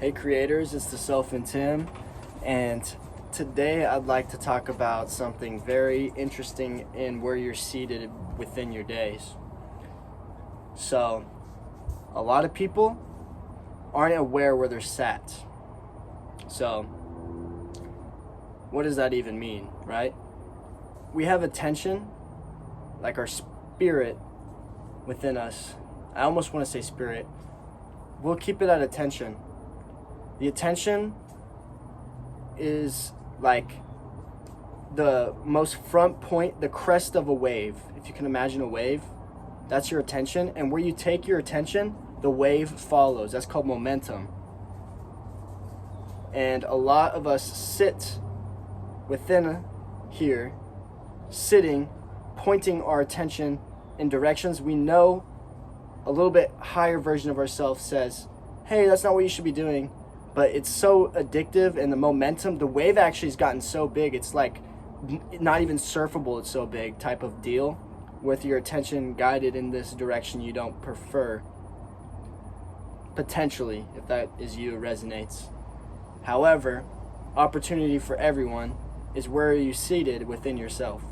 Hey creators, it's the Self and Tim, and today I'd like to talk about something very interesting in where you're seated within your days. So, a lot of people aren't aware where they're sat. So, what does that even mean, right? We have attention, like our spirit within us. I almost want to say spirit. We'll keep it at attention. The attention is like the most front point, the crest of a wave. If you can imagine a wave, that's your attention. And where you take your attention, the wave follows. That's called momentum. And a lot of us sit within here, sitting, pointing our attention in directions we know a little bit higher version of ourselves says, hey, that's not what you should be doing. But it's so addictive, and the momentum, the wave actually has gotten so big, it's like not even surfable, it's so big type of deal, with your attention guided in this direction you don't prefer. Potentially, if that is you, it resonates. However, opportunity for everyone is where you're seated within yourself.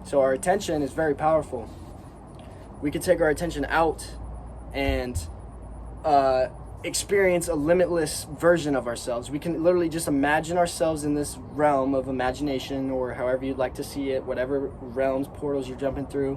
So our attention is very powerful. We can take our attention out and experience a limitless version of ourselves. We can literally just imagine ourselves in this realm of imagination, or however you'd like to see it, whatever realms, portals you're jumping through.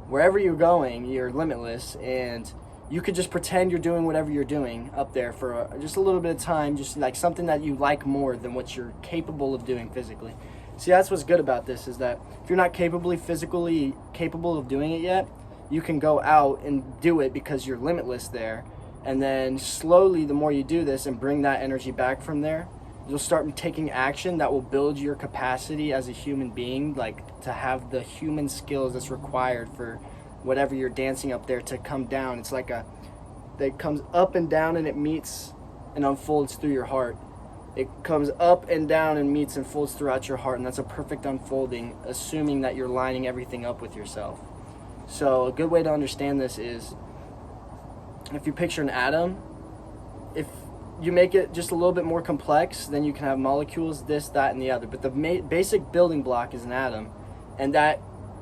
Wherever you're going, you're limitless, and you could just pretend you're doing whatever you're doing up there for just a little bit of time, just like something that you like more than what you're capable of doing physically. See, that's what's good about this, is that if you're not physically capable of doing it yet, you can go out and do it because you're limitless there. And then slowly, the more you do this and bring that energy back from there, you'll start taking action that will build your capacity as a human being, like to have the human skills that's required for whatever you're dancing up there to come down. It's like it comes up and down, and it meets and unfolds through your heart. It comes up and down and meets and folds throughout your heart, and that's a perfect unfolding, assuming that you're lining everything up with yourself. So a good way to understand this is, if you picture an atom, if you make it just a little bit more complex, then you can have molecules, this, that, and the other. But the basic building block is an atom, and that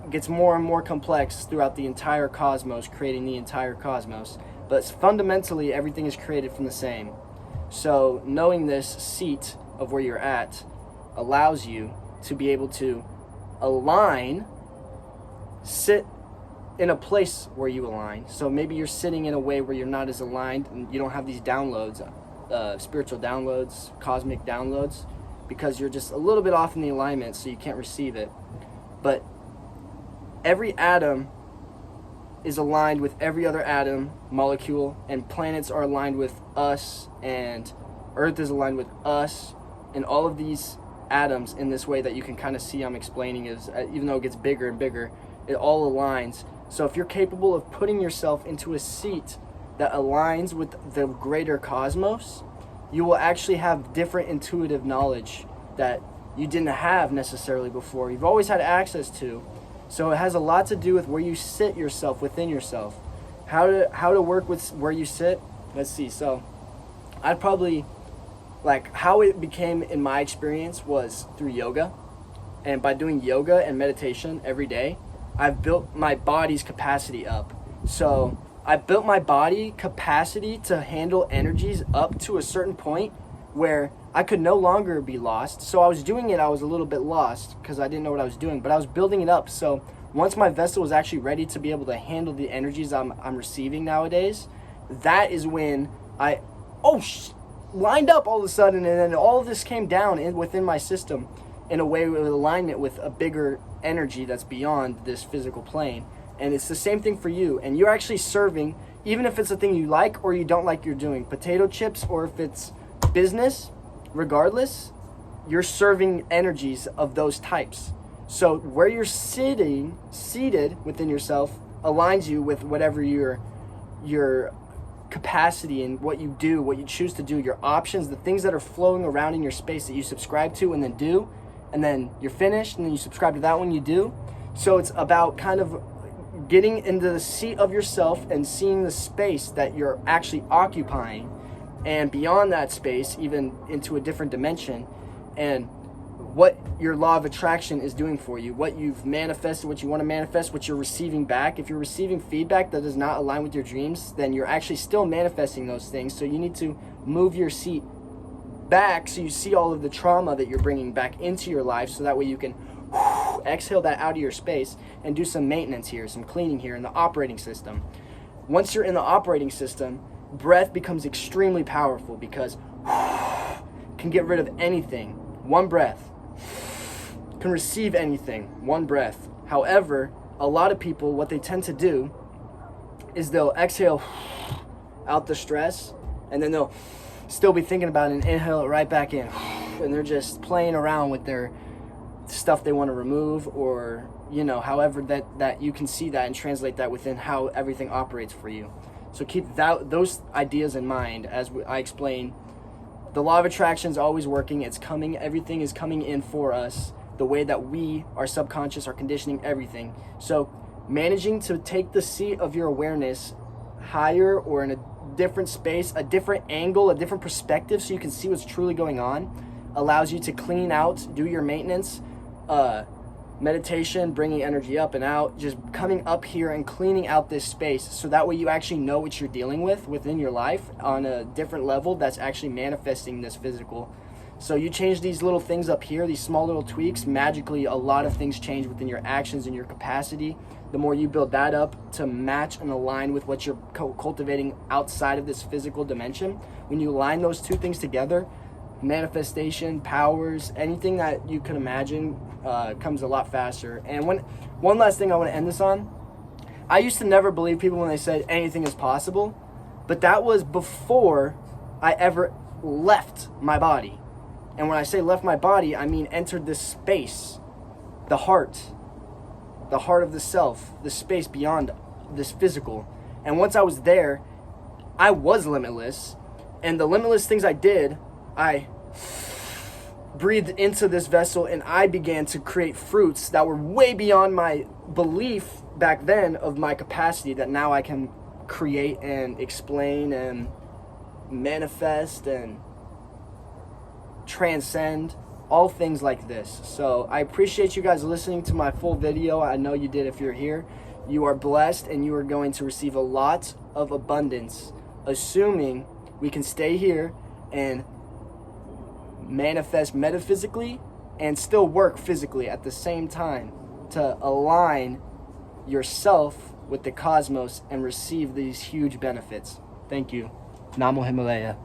gets more and more complex throughout the entire cosmos, creating the entire cosmos. But fundamentally, everything is created from the same. So knowing this seat of where you're at allows you to be able to align, sit in a place where you align. So maybe you're sitting in a way where you're not as aligned, and you don't have these downloads, spiritual downloads, cosmic downloads, because you're just a little bit off in the alignment, so you can't receive it. But every atom is aligned with every other atom, molecule, and planets are aligned with us, and Earth is aligned with us, and all of these atoms in this way that you can kind of see I'm explaining is, even though it gets bigger and bigger, it all aligns. So if you're capable of putting yourself into a seat that aligns with the greater cosmos, you will actually have different intuitive knowledge that you didn't have necessarily before. You've always had access to. So it has a lot to do with where you sit yourself within yourself. How to work with where you sit. Let's see. So I'd probably, like, how it became in my experience was through yoga. And by doing yoga and meditation every day, I've built my body's capacity up. So I built my body capacity to handle energies up to a certain point where I could no longer be lost. So I was doing it, I was a little bit lost because I didn't know what I was doing, but I was building it up. So once my vessel was actually ready to be able to handle the energies I'm receiving nowadays, that is when I lined up all of a sudden, and then all of this came down within my system in a way with alignment with a bigger energy that's beyond this physical plane. And it's the same thing for you, and you're actually serving, even if it's a thing you like or you don't like you're doing, potato chips, or if it's business, regardless, you're serving energies of those types. So where you're seated within yourself aligns you with whatever your capacity and what you do, what you choose to do, your options, the things that are flowing around in your space that you subscribe to and then do, and then you're finished, and then you subscribe to that one you do. So it's about kind of getting into the seat of yourself and seeing the space that you're actually occupying and beyond that space, even into a different dimension, and what your law of attraction is doing for you, what you've manifested, what you want to manifest, what you're receiving back. If you're receiving feedback that does not align with your dreams, then you're actually still manifesting those things. So you need to move your seat back so you see all of the trauma that you're bringing back into your life, so that way you can exhale that out of your space and do some maintenance here, some cleaning here in the operating system. Once you're in the operating system, breath becomes extremely powerful because can get rid of anything. One breath can receive anything. One breath. However, a lot of people, what they tend to do is they'll exhale out the stress, and then they'll still be thinking about it and inhale it right back in. And they're just playing around with their stuff they want to remove, or however that you can see that and translate that within how everything operates for you. So keep those ideas in mind as I explain. The law of attraction is always working. It's coming. Everything is coming in for us the way that we, our subconscious, are conditioning everything. So managing to take the seat of your awareness higher or in a different space, a different angle, a different perspective, so you can see what's truly going on, allows you to clean out, do your maintenance, meditation, bringing energy up and out, just coming up here and cleaning out this space, so that way you actually know what you're dealing with within your life on a different level that's actually manifesting this physical. So you change these little things up here, these small little tweaks, magically a lot of things change within your actions and your capacity. The more you build that up to match and align with what you're cultivating outside of this physical dimension, when you align those two things together, manifestation, powers, anything that you can imagine comes a lot faster. And one last thing I want to end this on, I used to never believe people when they said anything is possible, but that was before I ever left my body. And when I say left my body, I mean entered this space, the heart of the self, the space beyond this physical. And once I was there, I was limitless, and the limitless things I did, I breathed into this vessel, and I began to create fruits that were way beyond my belief back then of my capacity, that now I can create and explain and manifest and transcend, all things like this. So I appreciate you guys listening to my full video. I know you did if you're here. You are blessed, and you are going to receive a lot of abundance, assuming we can stay here and manifest metaphysically and still work physically at the same time to align yourself with the cosmos and receive these huge benefits. Thank you. Namo Himalaya.